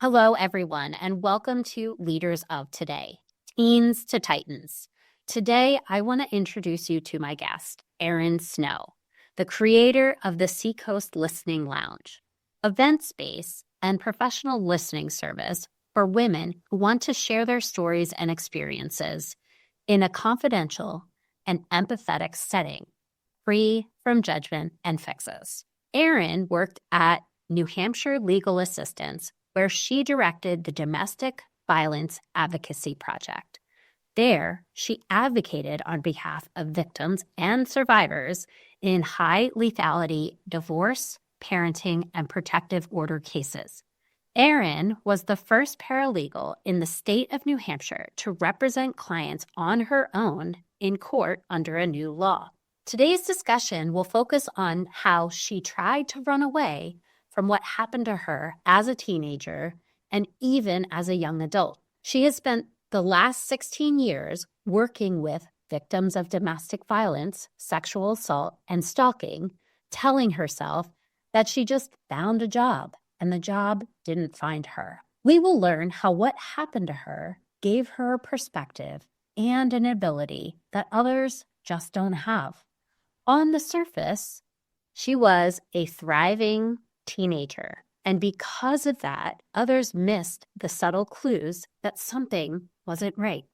Hello, everyone, and welcome to Leaders of Today, Teens to Titans. Today, I want to introduce you to my guest, Erin Snow, the creator of the Seacoast Listening Lounge, event space and professional listening service for women who want to share their stories and experiences in a confidential and empathetic setting, free from judgment and fixes. Erin worked at New Hampshire Legal Assistance, where she directed the Domestic Violence Advocacy Project. There, she advocated on behalf of victims and survivors in high lethality divorce, parenting, and protective order cases. Erin was the first paralegal in the state of New Hampshire to represent clients on her own in court under a new law. Today's discussion will focus on how she tried to run away from what happened to her as a teenager and even as a young adult. She has spent the last 16 years working with victims of domestic violence, sexual assault, and stalking, telling herself that she just found a job and the job didn't find her. We will learn how what happened to her gave her a perspective and an ability that others just don't have. On the surface, she was a thriving teenager, and because of that, others missed the subtle clues that something wasn't right.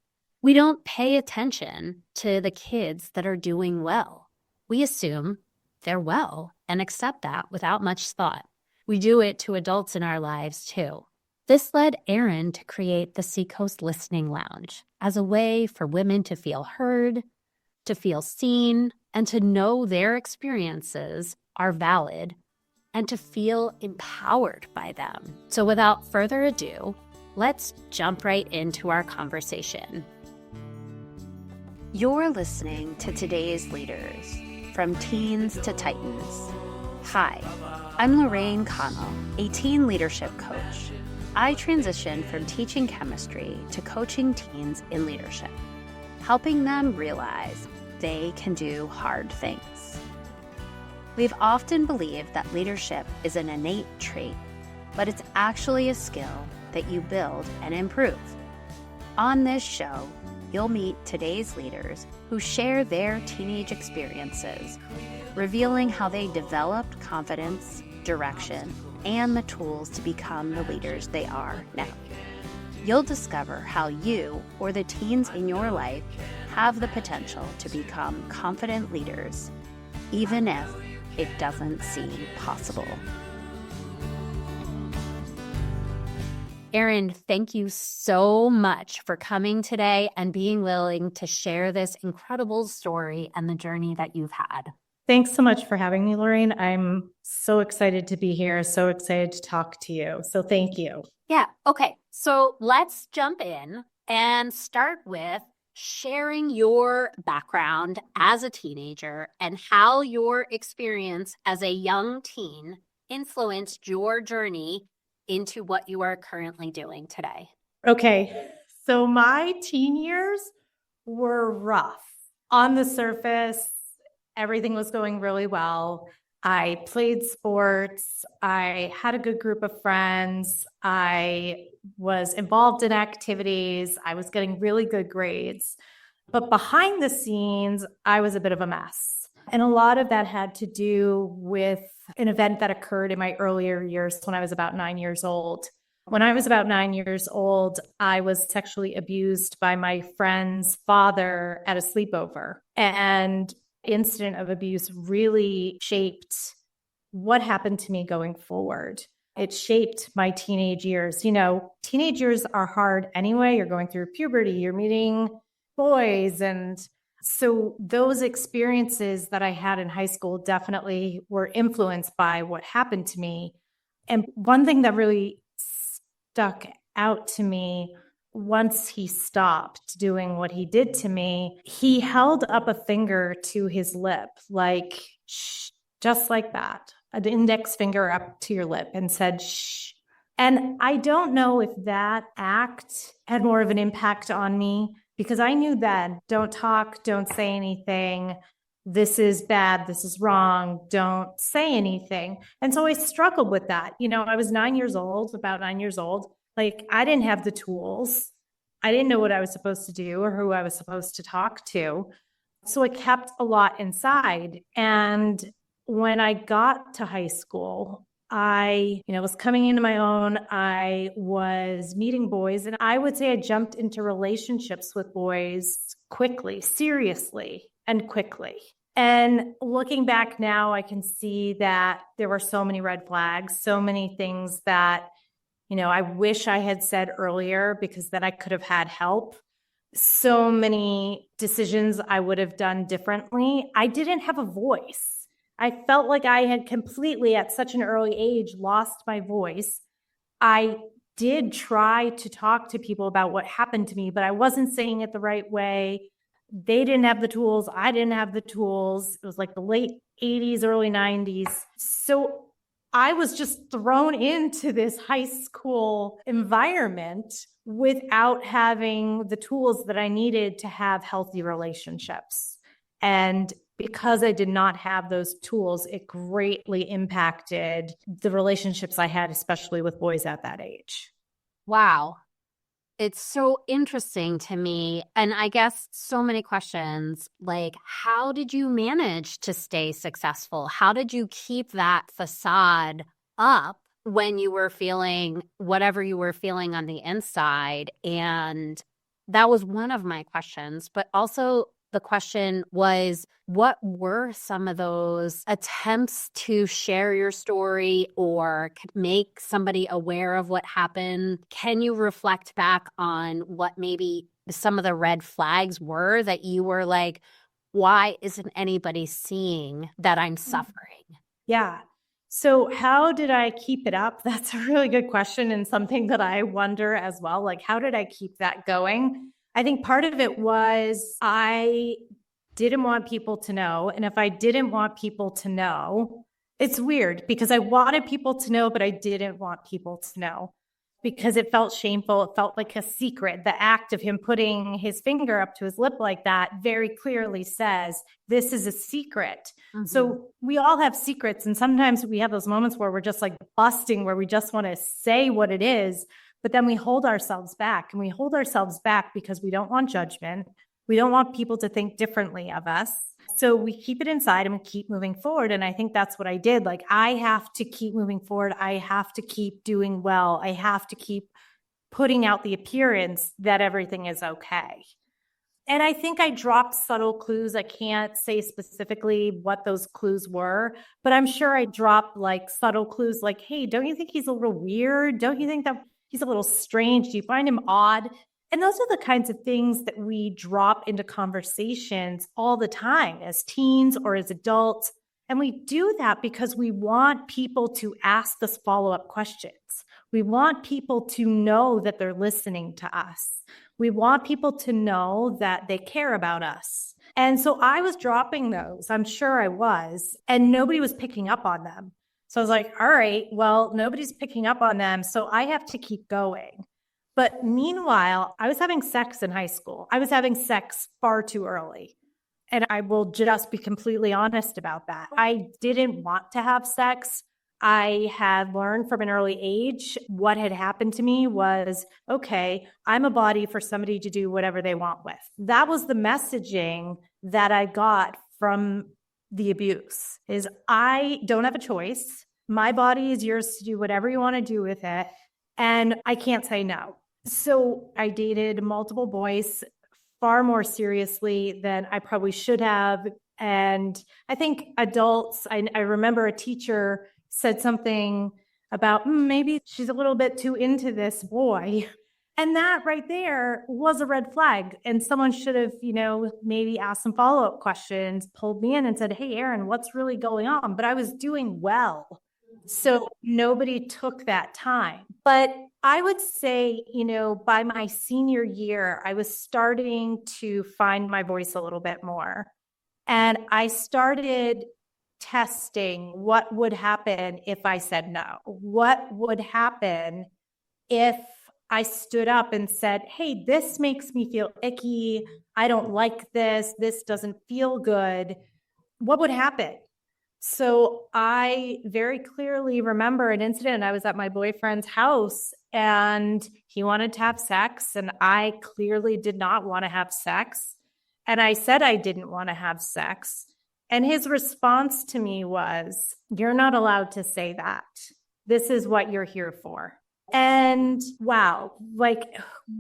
We don't pay attention to the kids that are doing well. We assume they're well and accept that without much thought. We do it to adults in our lives too. This led Erin to create the Seacoast Listening Lounge as a way for women to feel heard, to feel seen, and to know their experiences are valid and to feel empowered by them. So without further ado, let's jump right into our conversation. You're listening to today's leaders, from teens to titans. Hi, I'm Lorraine Connell, a teen leadership coach. I transitioned from teaching chemistry to coaching teens in leadership, helping them realize they can do hard things. We've often believed that leadership is an innate trait, but it's actually a skill that you build and improve. On this show, you'll meet today's leaders who share their teenage experiences, revealing how they developed confidence, direction, and the tools to become the leaders they are now. You'll discover how you or the teens in your life have the potential to become confident leaders, even if it doesn't seem possible. Erin, thank you so much for coming today and being willing to share this incredible story and the journey that you've had. Thanks so much for having me, Lorraine. I'm so excited to be here, so excited to talk to you. So thank you. Yeah, okay. So let's jump in and start with sharing your background as a teenager and how your experience as a young teen influenced your journey into what you are currently doing today. Okay, so my teen years were rough. On the surface, everything was going really well. I played sports. I had a good group of friends. I was involved in activities. I was getting really good grades. But behind the scenes, I was a bit of a mess. And a lot of that had to do with an event that occurred in my earlier years when I was about 9 years old. When I was about 9 years old, I was sexually abused by my friend's father at a sleepover. And incident of abuse really shaped what happened to me going forward. It shaped my teenage years. You know, teenage years are hard anyway. You're going through puberty, you're meeting boys. And so those experiences that I had in high school definitely were influenced by what happened to me. And one thing that really stuck out to me, once he stopped doing what he did to me, he held up a finger to his lip, like, shh, just like that, an index finger up to your lip, and said, shh. And I don't know if that act had more of an impact on me, because I knew then, don't talk, don't say anything. this is bad, this is wrong, don't say anything. And so I struggled with that. I was 9 years old, about 9 years old. Like, I didn't have the tools. I didn't know what I was supposed to do or who I was supposed to talk to. So I kept a lot inside. And when I got to high school, I, was coming into my own. I was meeting boys, and I would say I jumped into relationships with boys quickly, seriously, and quickly. And looking back now, I can see that there were so many red flags, so many things that, I wish I had said earlier, because then I could have had help. So many decisions I would have done differently. I didn't have a voice. I felt like I had completely, at such an early age, lost my voice. I did try to talk to people about what happened to me, but I wasn't saying it the right way. They didn't have the tools. I didn't have the tools. It was like the late 80s, early 90s. So I was just thrown into this high school environment without having the tools that I needed to have healthy relationships. And because I did not have those tools, it greatly impacted the relationships I had, especially with boys at that age. Wow. It's so interesting to me. And I guess so many questions, like, how did you manage to stay successful? How did you keep that facade up when you were feeling whatever you were feeling on the inside? And that was one of my questions. But also, the question was, what were some of those attempts to share your story or make somebody aware of what happened? Can you reflect back on what maybe some of the red flags were that you were like, why isn't anybody seeing that I'm suffering? Yeah. So how did I keep it up? That's a really good question, and something that I wonder as well. Like, how did I keep that going? I think part of it was I didn't want people to know. And if I didn't want people to know, it's weird because I wanted people to know, but I didn't want people to know because it felt shameful. It felt like a secret. The act of him putting his finger up to his lip like that very clearly says, this is a secret. Mm-hmm. So we all have secrets. And sometimes we have those moments where we're just like busting, where we just want to say what it is. But then we hold ourselves back, and we hold ourselves back because we don't want judgment. We don't want people to think differently of us. So we keep it inside and we keep moving forward. And I think that's what I did. Like, I have to keep moving forward. I have to keep doing well. I have to keep putting out the appearance that everything is okay. And I think I dropped subtle clues. I can't say specifically what those clues were, but I'm sure I dropped like subtle clues like, hey, don't you think he's a little weird? Don't you think that he's a little strange? Do you find him odd? And those are the kinds of things that we drop into conversations all the time as teens or as adults. And we do that because we want people to ask us follow-up questions. We want people to know that they're listening to us. We want people to know that they care about us. And so I was dropping those. I'm sure I was. And nobody was picking up on them. So I was like, all right, well, nobody's picking up on them, so I have to keep going. But meanwhile, I was having sex in high school. I was having sex far too early. And I will just be completely honest about that. I didn't want to have sex. I had learned from an early age what had happened to me was, okay, I'm a body for somebody to do whatever they want with. That was the messaging that I got from the abuse, is I don't have a choice. My body is yours to do whatever you want to do with it. And I can't say no. So I dated multiple boys far more seriously than I probably should have. And I think adults, I remember a teacher said something about maybe she's a little bit too into this boy. And that right there was a red flag. And someone should have, maybe asked some follow-up questions, pulled me in and said, hey, Erin, what's really going on? But I was doing well. So nobody took that time. But I would say, by my senior year, I was starting to find my voice a little bit more. And I started testing what would happen if I said no. What would happen if I stood up and said, hey, this makes me feel icky. I don't like this. This doesn't feel good. what would happen? So I very clearly remember an incident. I was at my boyfriend's house and he wanted to have sex, and I clearly did not want to have sex. And I said I didn't want to have sex. And his response to me was, "You're not allowed to say that. This is what you're here for." And wow, like,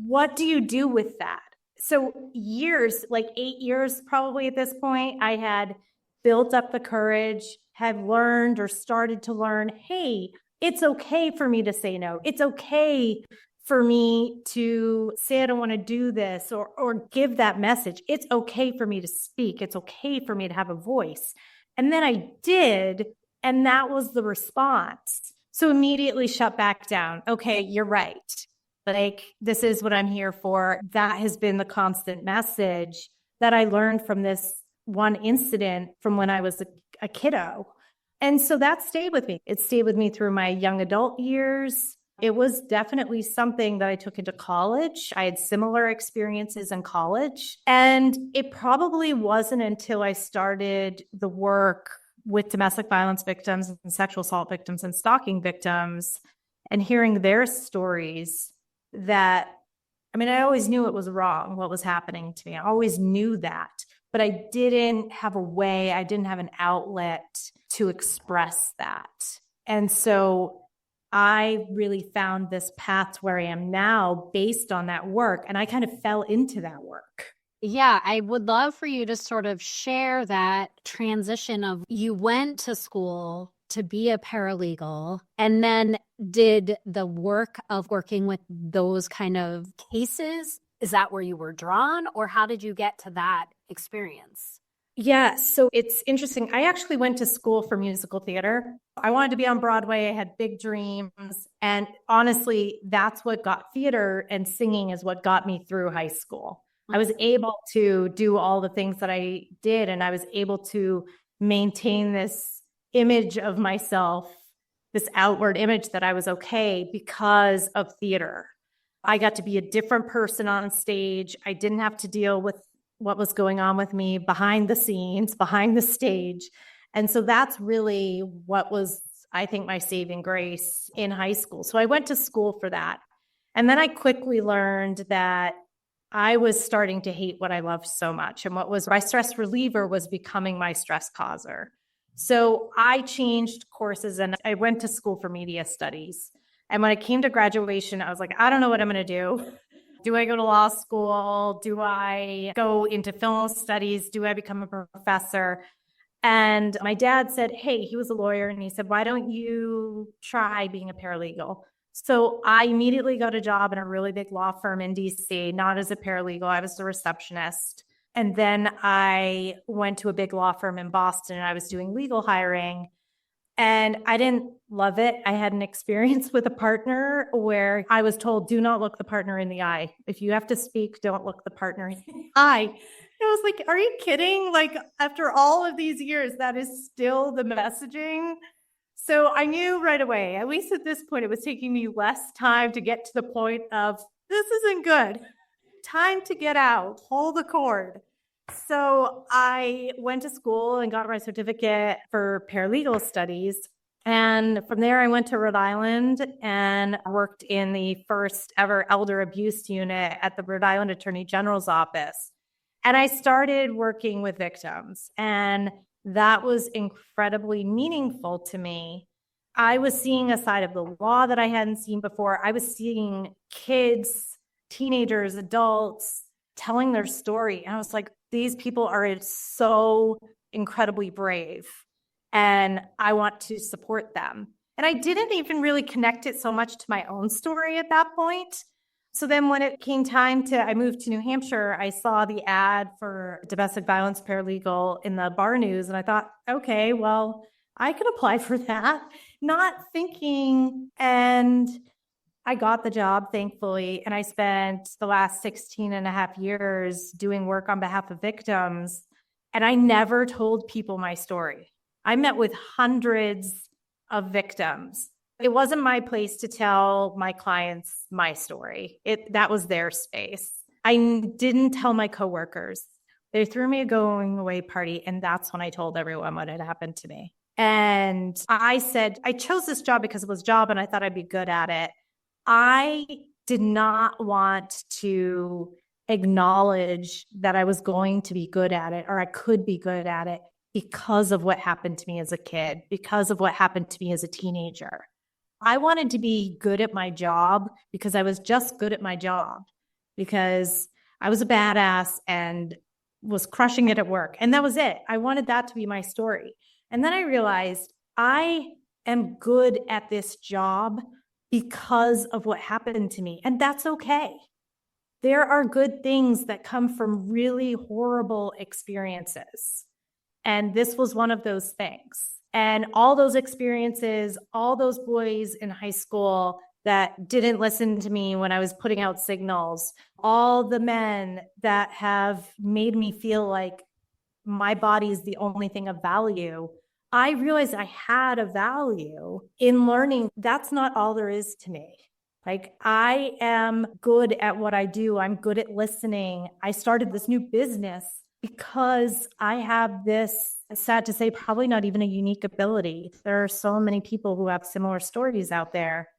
what do you do with that? So, years, like 8 years probably at this point, I had built up the courage, had learned or started to learn, hey, it's okay for me to say no. It's okay for me to say I don't want to do this, or give that message. It's okay for me to speak. It's okay for me to have a voice. And then I did, and that was the response. So immediately shut back down. Okay, you're right. Like, this is what I'm here for. That has been the constant message that I learned from this one incident from when I was a kiddo. And so that stayed with me. It stayed with me through my young adult years. It was definitely something that I took into college. I had similar experiences in college. And it probably wasn't until I started the work with domestic violence victims and sexual assault victims and stalking victims and hearing their stories that, I mean, I always knew it was wrong, what was happening to me. I always knew that, but I didn't have a way, I didn't have an outlet to express that. And so I really found this path where I am now based on that work. And I kind of fell into that work. Yeah, I would love for you to sort of share that transition of you went to school to be a paralegal and then did the work of working with those kind of cases. Is that where you were drawn, or how did you get to that experience? Yeah, so it's interesting. I actually went to school for musical theater. I wanted to be on Broadway. I had big dreams. And honestly, that's what got theater and singing is what got me through high school. I was able to do all the things that I did, and I was able to maintain this image of myself, this outward image that I was okay because of theater. I got to be a different person on stage. I didn't have to deal with what was going on with me behind the scenes, behind the stage. And so that's really what was, I think, my saving grace in high school. So I went to school for that. And then I quickly learned that I was starting to hate what I loved so much. And what was my stress reliever was becoming my stress causer. So I changed courses and I went to school for media studies. And when it came to graduation, I was like, I don't know what I'm going to do. Do I go to law school? Do I go into film studies? Do I become a professor? And my dad said, hey, he was a lawyer. And he said, why don't you try being a paralegal? So I immediately got a job in a really big law firm in DC, not as a paralegal. I was the receptionist. And then I went to a big law firm in Boston and I was doing legal hiring. And I didn't love it. I had an experience with a partner where I was told, do not look the partner in the eye. If you have to speak, don't look the partner in the eye. I was like, are you kidding? Like, after all of these years, that is still the messaging. So I knew right away, at least at this point, it was taking me less time to get to the point of, this isn't good. Time to get out, hold the cord. So I went to school and got my certificate for paralegal studies. And from there, I went to Rhode Island and worked in the first ever elder abuse unit at the Rhode Island Attorney General's office. And I started working with victims, and that was incredibly meaningful to me. I was seeing a side of the law that I hadn't seen before. I was seeing kids, teenagers, adults telling their story. And I was like, these people are so incredibly brave, and I want to support them. And I didn't even really connect it so much to my own story at that point. So then when it came time I moved to New Hampshire, I saw the ad for domestic violence paralegal in the Bar News. And I thought, okay, well, I could apply for that, not thinking. And I got the job, thankfully. And I spent the last 16 and a half years doing work on behalf of victims. And I never told people my story. I met with hundreds of victims. It wasn't my place to tell my clients my story. That was their space. I didn't tell my coworkers. They threw me a going away party. And that's when I told everyone what had happened to me. And I said, I chose this job because it was a job and I thought I'd be good at it. I did not want to acknowledge that I was going to be good at it or I could be good at it because of what happened to me as a kid, because of what happened to me as a teenager. I wanted to be good at my job because I was just good at my job, because I was a badass and was crushing it at work. And that was it. I wanted that to be my story. And then I realized I am good at this job because of what happened to me. And that's okay. There are good things that come from really horrible experiences. And this was one of those things. And all those experiences, all those boys in high school that didn't listen to me when I was putting out signals, all the men that have made me feel like my body is the only thing of value, I realized I had a value in learning that's not all there is to me. Like, I am good at what I do. I'm good at listening. I started this new business because I have this, sad to say, probably not even a unique ability. There are so many people who have similar stories out there,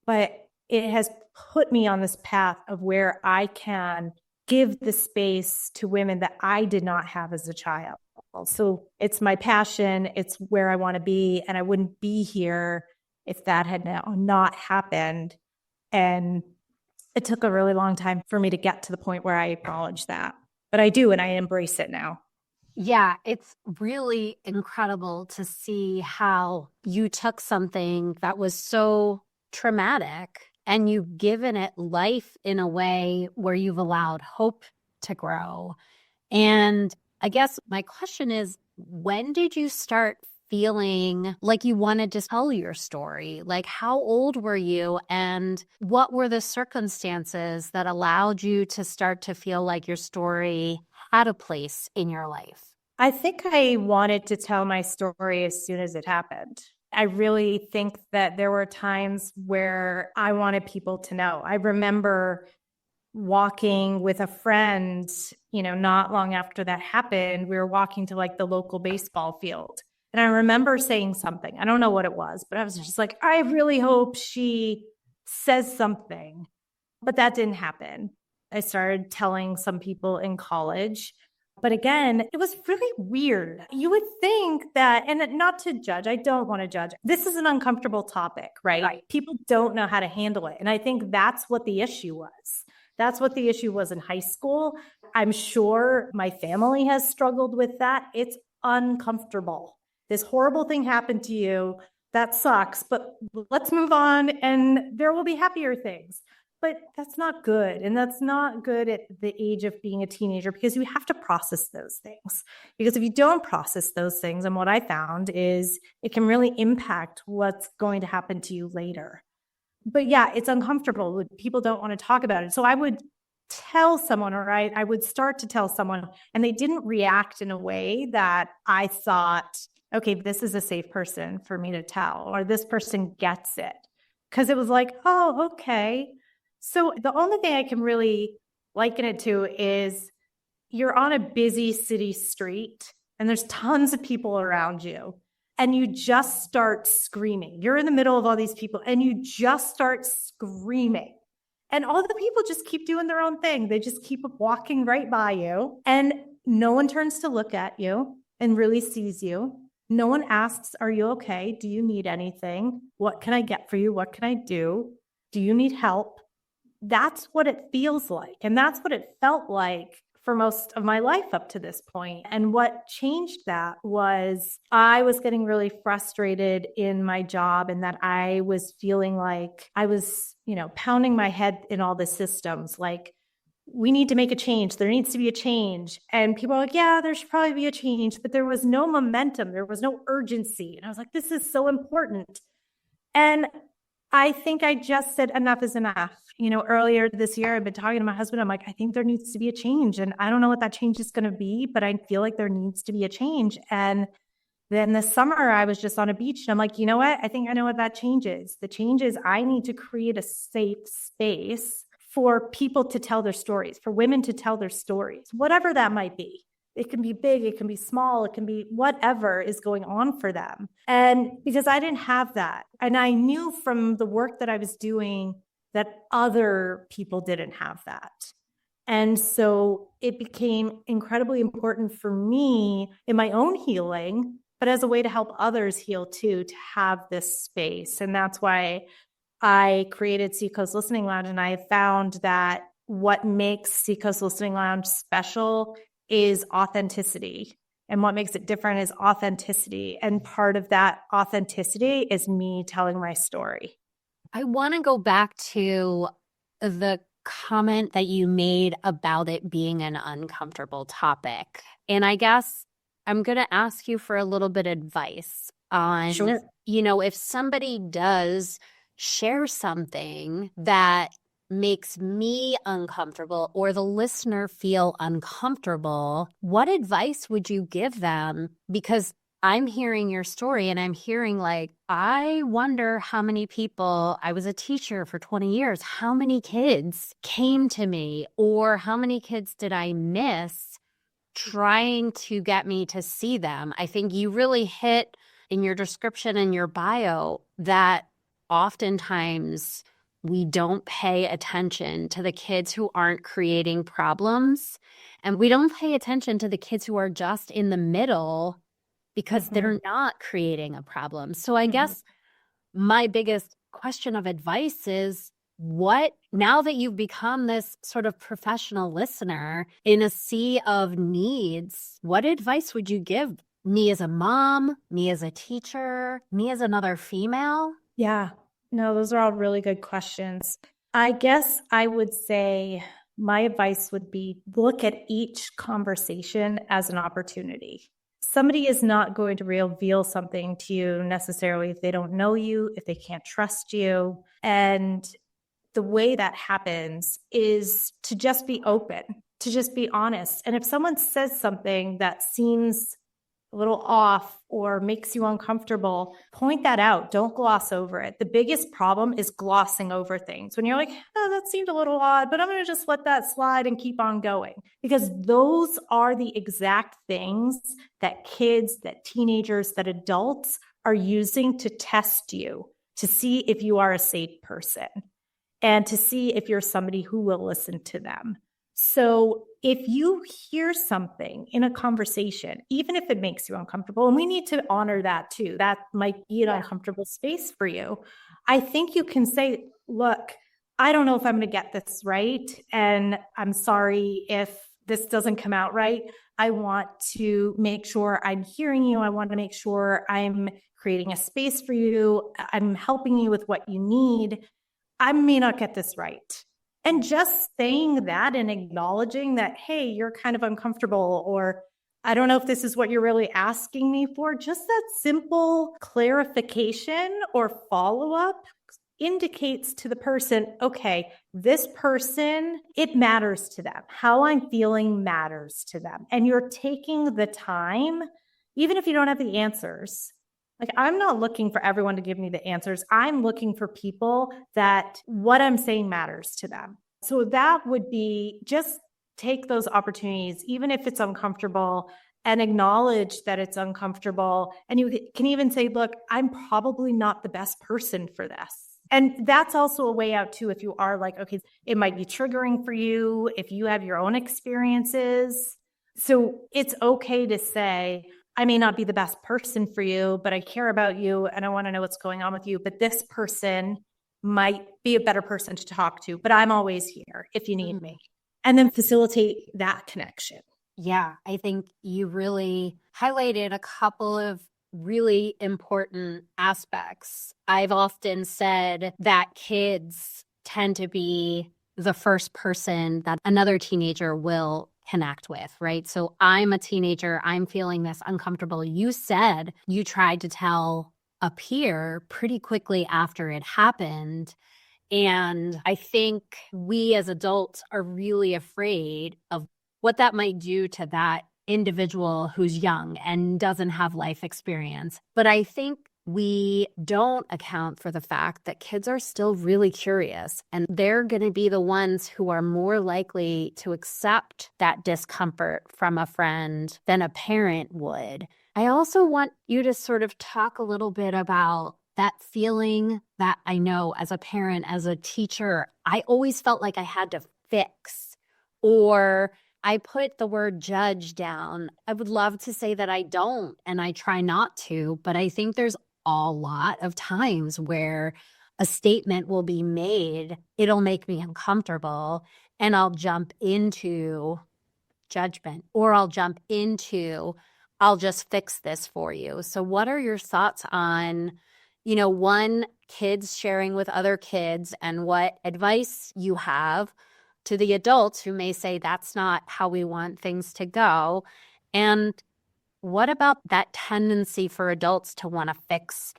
but it has put me on this path of where I can give the space to women that I did not have as a child. So it's my passion. It's where I want to be. And I wouldn't be here if that had not happened. And it took a really long time for me to get to the point where I acknowledge that. But I do, and I embrace it now. Yeah, it's really incredible to see how you took something that was so traumatic and you've given it life in a way where you've allowed hope to grow. And I guess my question is, when did you start feeling like you wanted to tell your story? Like, how old were you and what were the circumstances that allowed you to start to feel like your story had a place in your life? I think I wanted to tell my story as soon as it happened. I really think that there were times where I wanted people to know. I remember walking with a friend, not long after that happened. We were walking to like the local baseball field. And I remember saying something. I don't know what it was, but I was just like, I really hope she says something. But that didn't happen. I started telling some people in college. But again, it was really weird. You would think that, and not to judge, I don't want to judge. This is an uncomfortable topic, right? People don't know how to handle it. And I think that's what the issue was. That's what the issue was in high school. I'm sure my family has struggled with that. It's uncomfortable. This horrible thing happened to you. That sucks, but let's move on and there will be happier things. But that's not good. And that's not good at the age of being a teenager, because you have to process those things. Because if you don't process those things, and what I found is it can really impact what's going to happen to you later. But yeah, it's uncomfortable. People don't want to talk about it. So I would tell someone, or I would start to tell someone, and they didn't react in a way that I thought, okay, this is a safe person for me to tell, or this person gets it. Because it was like, oh, okay. So the only thing I can really liken it to is you're on a busy city street and there's tons of people around you and you just start screaming. You're in the middle of all these people and you just start screaming. And all the people just keep doing their own thing. They just keep walking right by you and no one turns to look at you and really sees you. No one asks, are you okay? Do you need anything? What can I get for you? What can I do? Do you need help? That's what it feels like. And that's what it felt like for most of my life up to this point. And what changed that was I was getting really frustrated in my job, and that I was feeling like I was, pounding my head in all the systems. Like, we need to make a change. There needs to be a change. And people are like, yeah, there should probably be a change, but there was no momentum. There was no urgency. And I was like, this is so important. And I think I just said enough is enough. Earlier this year, I've been talking to my husband. I'm like, I think there needs to be a change. And I don't know what that change is going to be, but I feel like there needs to be a change. And then this summer, I was just on a beach and I'm like, you know what? I think I know what that change is. The change is I need to create a safe space for people to tell their stories, for women to tell their stories, whatever that might be. It can be big, it can be small, it can be whatever is going on for them. And because I didn't have that, and I knew from the work that I was doing that other people didn't have that. And so it became incredibly important for me in my own healing, but as a way to help others heal too, to have this space. And that's why I created Seacoast Listening Lounge. And I found that what makes Seacoast Listening Lounge special is authenticity. And what makes it different is authenticity. And part of that authenticity is me telling my story. I want to go back to the comment that you made about it being an uncomfortable topic. And I guess I'm going to ask you for a little bit of advice on, Sure. if somebody does share something that makes me uncomfortable or the listener feel uncomfortable, what advice would you give them? Because I'm hearing your story and I'm hearing I wonder how many people, I was a teacher for 20 years, how many kids came to me or how many kids did I miss trying to get me to see them? I think you really hit in your description and your bio that oftentimes we don't pay attention to the kids who aren't creating problems. And we don't pay attention to the kids who are just in the middle because they're not creating a problem. So I guess my biggest question of advice is now that you've become this sort of professional listener in a sea of needs, what advice would you give me as a mom, me as a teacher, me as another female? Yeah, no, those are all really good questions. I guess I would say my advice would be look at each conversation as an opportunity. Somebody is not going to reveal something to you necessarily if they don't know you, if they can't trust you. And the way that happens is to just be open, to just be honest. And if someone says something that seems a little off or makes you uncomfortable, point that out. Don't gloss over it. The biggest problem is glossing over things. When you're like, oh, that seemed a little odd, but I'm going to just let that slide and keep on going. Because those are the exact things that kids, that teenagers, that adults are using to test you, to see if you are a safe person and to see if you're somebody who will listen to them. So if you hear something in a conversation, even if it makes you uncomfortable, and we need to honor that too, that might be an uncomfortable space for you. I think you can say, look, I don't know if I'm going to get this right. And I'm sorry if this doesn't come out right. I want to make sure I'm hearing you. I want to make sure I'm creating a space for you. I'm helping you with what you need. I may not get this right. And just saying that and acknowledging that, hey, you're kind of uncomfortable, or I don't know if this is what you're really asking me for, just that simple clarification or follow-up indicates to the person, okay, this person, it matters to them. How I'm feeling matters to them. And you're taking the time, even if you don't have the answers. Like, I'm not looking for everyone to give me the answers. I'm looking for people that what I'm saying matters to them. So that would be just take those opportunities, even if it's uncomfortable, and acknowledge that it's uncomfortable. And you can even say, look, I'm probably not the best person for this. And that's also a way out too, if you are like, okay, it might be triggering for you, if you have your own experiences. So it's okay to say, I may not be the best person for you, but I care about you and I want to know what's going on with you. But this person might be a better person to talk to, but I'm always here if you need me. And then facilitate that connection. Yeah, I think you really highlighted a couple of really important aspects. I've often said that kids tend to be the first person that another teenager will connect with, right? So I'm a teenager, I'm feeling this uncomfortable. You said you tried to tell a peer pretty quickly after it happened. And I think we as adults are really afraid of what that might do to that individual who's young and doesn't have life experience. But I think we don't account for the fact that kids are still really curious, and they're going to be the ones who are more likely to accept that discomfort from a friend than a parent would. I also want you to sort of talk a little bit about that feeling that I know as a parent, as a teacher, I always felt like I had to fix, or I put the word judge down. I would love to say that I don't, and I try not to, but I think there's a lot of times where a statement will be made, it'll make me uncomfortable, and I'll jump into judgment, or I'll jump into, I'll just fix this for you. So what are your thoughts on, one, kids sharing with other kids, and what advice you have to the adults who may say that's not how we want things to go? And what about that tendency for adults to want to fix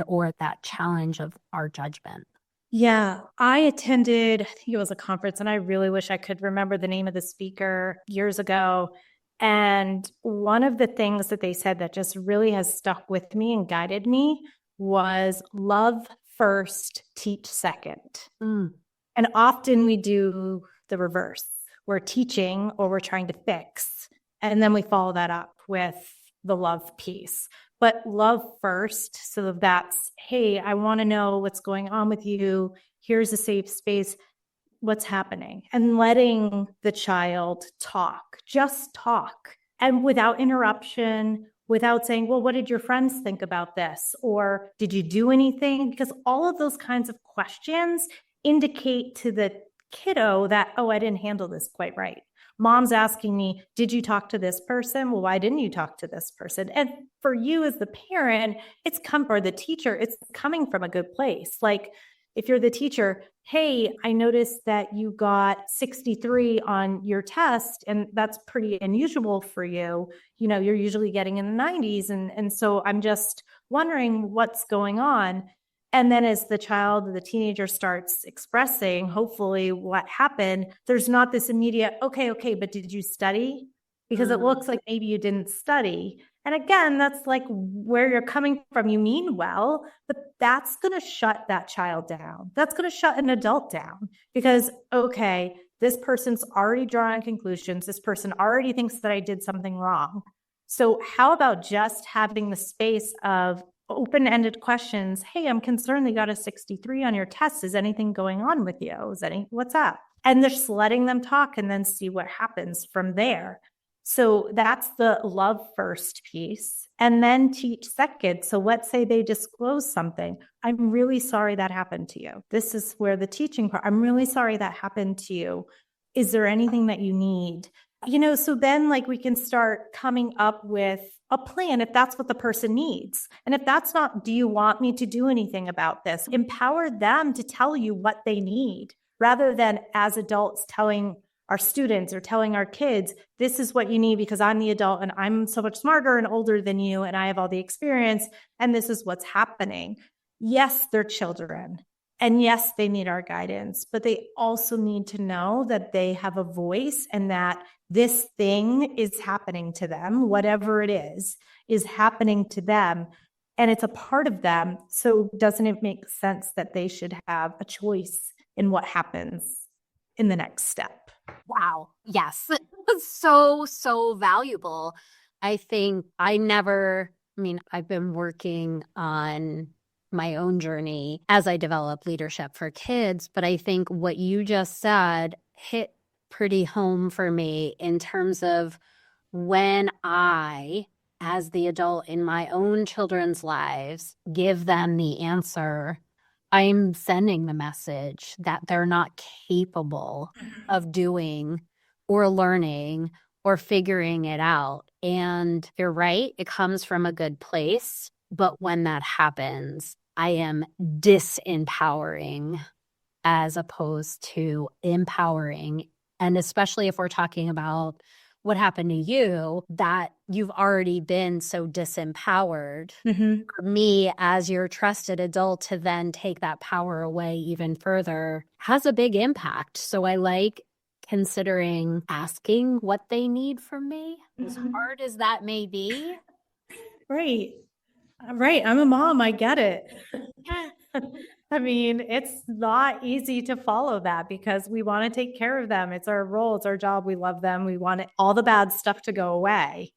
or that challenge of our judgment? Yeah, I attended, I think it was a conference, and I really wish I could remember the name of the speaker years ago. And one of the things that they said that just really has stuck with me and guided me was love first, teach second. And often we do the reverse. We're teaching or we're trying to fix, and then we follow that up with the love piece. But love first, so that's, hey, I want to know what's going on with you. Here's a safe space. What's happening? And letting the child talk, just talk. And without interruption, without saying, well, what did your friends think about this? Or did you do anything? Because all of those kinds of questions indicate to the kiddo that, oh, I didn't handle this quite right. Mom's asking me, did you talk to this person? Well, why didn't you talk to this person? And for you as the parent, or the teacher, it's coming from a good place. Like if you're the teacher, hey, I noticed that you got 63 on your test, and that's pretty unusual for you. You're usually getting in the 90s. And so I'm just wondering what's going on. And then as the teenager starts expressing, hopefully what happened, there's not this immediate, okay, but did you study? Because it looks like maybe you didn't study. And again, that's like where you're coming from. You mean well, but that's going to shut that child down. That's going to shut an adult down because, okay, this person's already drawing conclusions. This person already thinks that I did something wrong. So how about just having the space of open-ended questions? Hey, I'm concerned they got a 63 on your test. Is anything going on with you? What's up? And just letting them talk and then see what happens from there. So that's the love first piece, and then teach second. So let's say they disclose something. I'm really sorry that happened to you. This is where the teaching part, I'm really sorry that happened to you. Is there anything that you need? So then we can start coming up with a plan if that's what the person needs. And if that's not, do you want me to do anything about this? Empower them to tell you what they need, rather than as adults telling our students or telling our kids, this is what you need because I'm the adult and I'm so much smarter and older than you and I have all the experience and this is what's happening. Yes, they're children. And yes, they need our guidance, but they also need to know that they have a voice and that this thing is happening to them, whatever it is happening to them. And it's a part of them. So doesn't it make sense that they should have a choice in what happens in the next step? Wow. Yes. So valuable. I think I've been working on my own journey as I develop leadership for kids, but I think what you just said hit pretty home for me in terms of when I, as the adult in my own children's lives, give them the answer, I'm sending the message that they're not capable of doing or learning or figuring it out. And you're right, it comes from a good place. But when that happens, I am disempowering as opposed to empowering. And especially if we're talking about what happened to you, that you've already been so disempowered. For me, as your trusted adult, to then take that power away even further has a big impact. So I like considering asking what they need from me, as hard as that may be. Right. Right. I'm a mom. I get it. I mean, it's not easy to follow that because we want to take care of them. It's our role, it's our job. We love them. We want all the bad stuff to go away,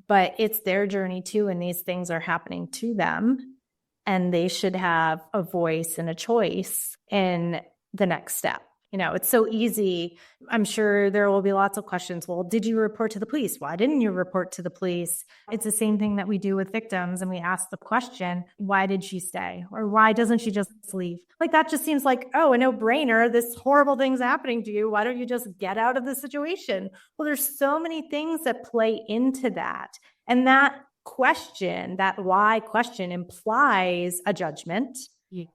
but it's their journey too. And these things are happening to them. And they should have a voice and a choice in the next step. It's so easy. I'm sure there will be lots of questions. Well, did you report to the police? Why didn't you report to the police? It's the same thing that we do with victims. And we ask the question, why did she stay? Or why doesn't she just leave? Like that just seems like, oh, a no brainer. This horrible thing's happening to you. Why don't you just get out of the situation? Well, there's so many things that play into that. And that question, that why question implies a judgment.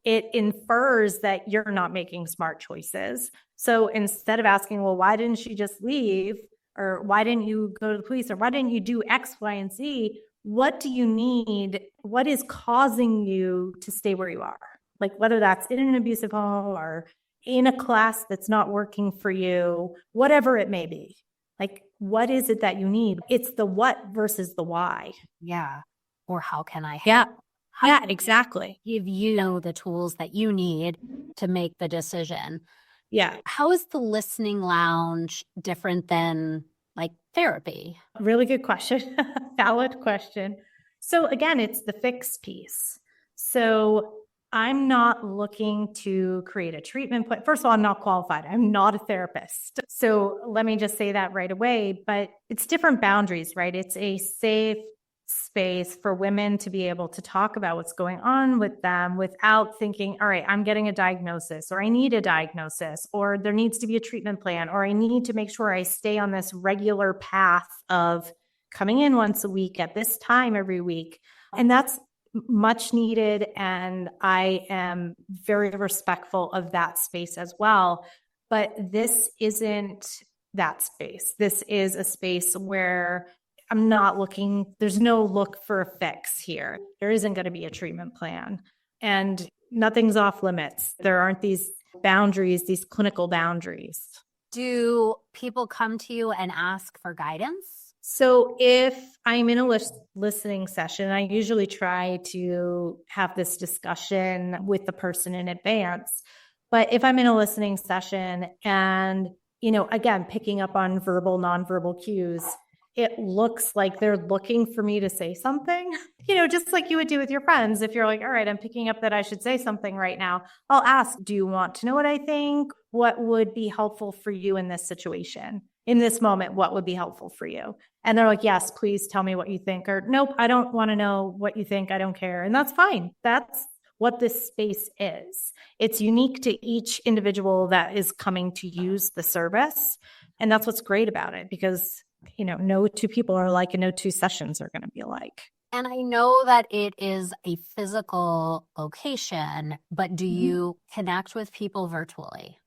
It infers that you're not making smart choices. So instead of asking, well, why didn't she just leave? Or why didn't you go to the police? Or why didn't you do X, Y, and Z? What do you need? What is causing you to stay where you are? Like whether that's in an abusive home or in a class that's not working for you, whatever it may be. Like, what is it that you need? It's the what versus the why. Yeah. Or how can I help? Yeah. How Yeah, can exactly. I give you the tools that you need to make the decision? Yeah. How is the listening lounge different than like therapy? Really good question. Valid question. So again, it's the fix piece. So I'm not looking to create a treatment plan. First of all, I'm not qualified. I'm not a therapist. So let me just say that right away. But it's different boundaries, right? It's a safe space for women to be able to talk about what's going on with them without thinking, all right, I'm getting a diagnosis, or I need a diagnosis, or there needs to be a treatment plan, or I need to make sure I stay on this regular path of coming in once a week at this time every week. And that's much needed. And I am very respectful of that space as well. But this isn't that space. This is a space where I'm not looking, there's no look for a fix here. There isn't going to be a treatment plan and nothing's off limits. There aren't these boundaries, these clinical boundaries. Do people come to you and ask for guidance? So if I'm in a listening session, I usually try to have this discussion with the person in advance. But if I'm in a listening session and, again, picking up on verbal, nonverbal cues, it looks like they're looking for me to say something, just like you would do with your friends. If you're like, all right, I'm picking up that I should say something right now, I'll ask, do you want to know what I think? What would be helpful for you in this situation? In this moment, what would be helpful for you? And they're like, yes, please tell me what you think. Or nope, I don't want to know what you think. I don't care. And that's fine. That's what this space is. It's unique to each individual that is coming to use the service. And that's what's great about it, because no two people are alike and no two sessions are going to be alike. And I know that it is a physical location, but do you connect with people virtually?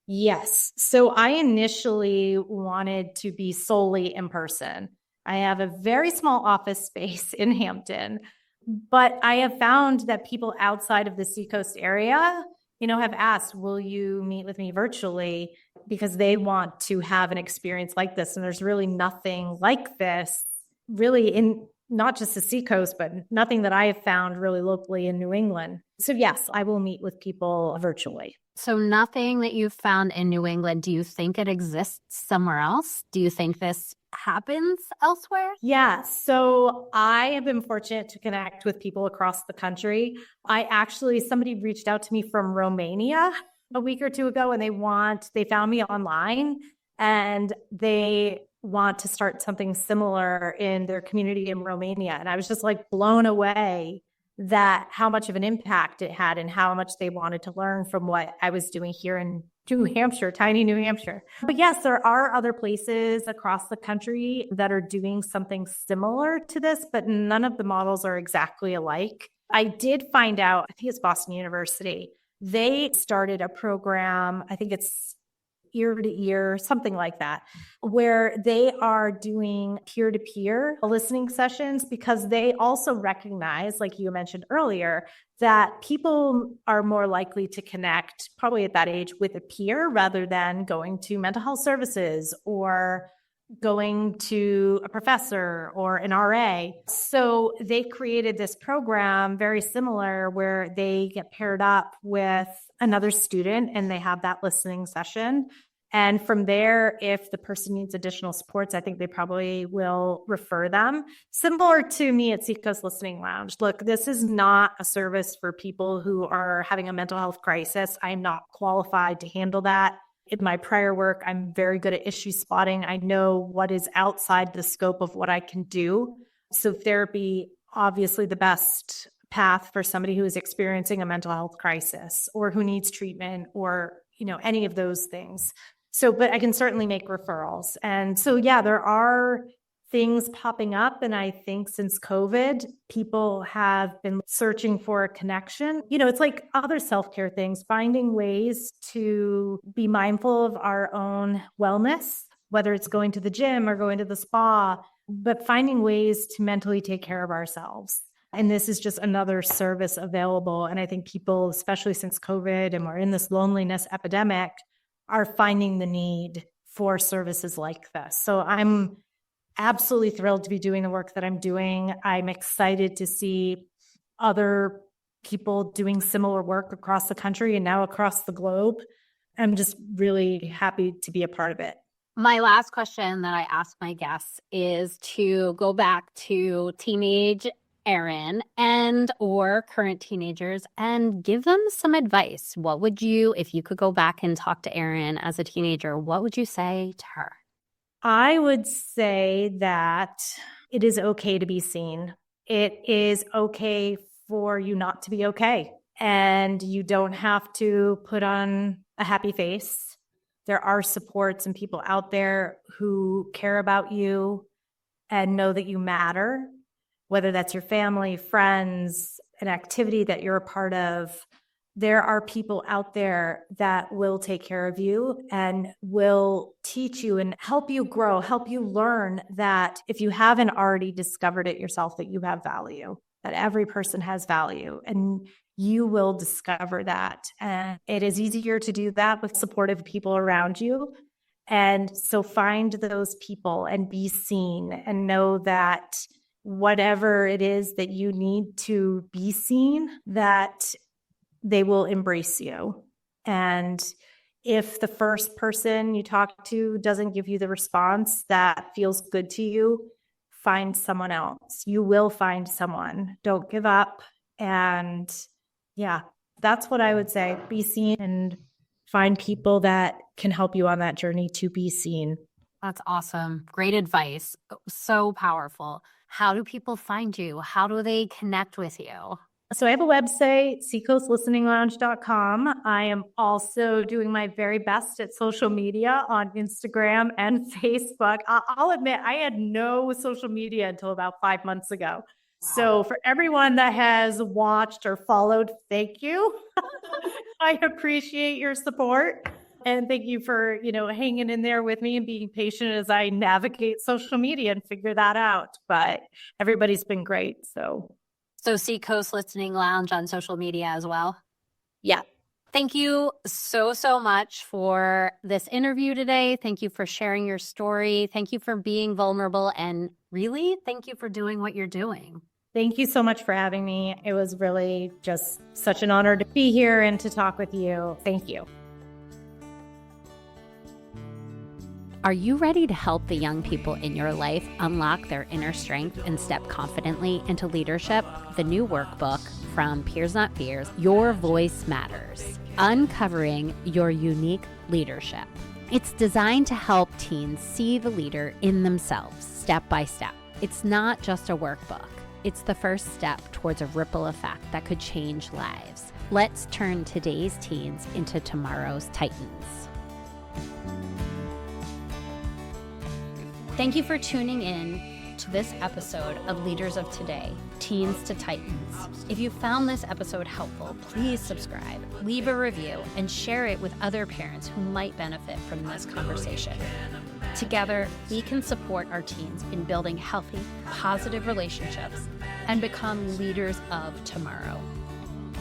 Yes. So I initially wanted to be solely in person. I have a very small office space in Hampton, but I have found that people outside of the Seacoast area, have asked, will you meet with me virtually? Because they want to have an experience like this. And there's really nothing like this really in not just the Seacoast, but nothing that I have found really locally in New England. So yes, I will meet with people virtually. So nothing that you've found in New England, do you think it exists somewhere else? Do you think this happens elsewhere? Yeah. So I have been fortunate to connect with people across the country. Somebody reached out to me from Romania a week or two ago, and they found me online and they want to start something similar in their community in Romania. And I was just like blown away that how much of an impact it had and how much they wanted to learn from what I was doing here in New Hampshire, tiny New Hampshire. But yes, there are other places across the country that are doing something similar to this, but none of the models are exactly alike. I did find out, I think it's Boston University, they started a program, I think it's ear to ear, something like that, where they are doing peer-to-peer listening sessions, because they also recognize, like you mentioned earlier, that people are more likely to connect probably at that age with a peer rather than going to mental health services or going to a professor or an RA. So they created this program very similar where they get paired up with another student and they have that listening session. And from there, if the person needs additional supports, I think they probably will refer them. Similar to me at Seacoast Listening Lounge. Look, this is not a service for people who are having a mental health crisis. I'm not qualified to handle that. In my prior work, I'm very good at issue spotting. I know what is outside the scope of what I can do. So therapy, obviously the best path for somebody who is experiencing a mental health crisis or who needs treatment or, any of those things. So, but I can certainly make referrals. And so, yeah, there are things popping up. And I think since COVID, people have been searching for a connection. It's like other self-care things, finding ways to be mindful of our own wellness, whether it's going to the gym or going to the spa, but finding ways to mentally take care of ourselves. And this is just another service available. And I think people, especially since COVID and we're in this loneliness epidemic, are finding the need for services like this. So I'm absolutely thrilled to be doing the work that I'm doing. I'm excited to see other people doing similar work across the country and now across the globe. I'm just really happy to be a part of it. My last question that I ask my guests is to go back to teenage Erin and or current teenagers and give them some advice. What would you, if you could go back and talk to Erin as a teenager, what would you say to her? I would say that it is okay to be seen. It is okay for you not to be okay. And you don't have to put on a happy face. There are supports and people out there who care about you and know that you matter, whether that's your family, friends, an activity that you're a part of. There are people out there that will take care of you and will teach you and help you grow, help you learn that if you haven't already discovered it yourself, that you have value, that every person has value, and you will discover that. And it is easier to do that with supportive people around you. And so find those people and be seen and know that whatever it is that you need to be seen, that they will embrace you. And if the first person you talk to doesn't give you the response that feels good to you, find someone else. You will find someone. Don't give up. And yeah, that's what I would say. Be seen and find people that can help you on that journey to be seen. That's awesome. Great advice. So powerful. How do people find you? How do they connect with you? So I have a website, seacoastlisteninglounge.com. I am also doing my very best at social media on Instagram and Facebook. I'll admit I had no social media until about 5 months ago. Wow. So for everyone that has watched or followed, thank you. I appreciate your support. And thank you for, hanging in there with me and being patient as I navigate social media and figure that out. But everybody's been great. So Seacoast Listening Lounge on social media as well? Yeah. Thank you so, so much for this interview today. Thank you for sharing your story. Thank you for being vulnerable. And really, thank you for doing what you're doing. Thank you so much for having me. It was really just such an honor to be here and to talk with you. Thank you. Are you ready to help the young people in your life unlock their inner strength and step confidently into leadership? The new workbook from Peers Not Fears, Your Voice Matters, Uncovering Your Unique Leadership. It's designed to help teens see the leader in themselves, step by step. It's not just a workbook. It's the first step towards a ripple effect that could change lives. Let's turn today's teens into tomorrow's titans. Thank you for tuning in to this episode of Leaders of Today, Teens to Titans. If you found this episode helpful, please subscribe, leave a review, and share it with other parents who might benefit from this conversation. Together, we can support our teens in building healthy, positive relationships and become leaders of tomorrow.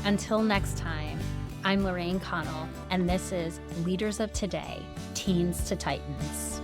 Until next time, I'm Lorraine Connell, and this is Leaders of Today, Teens to Titans.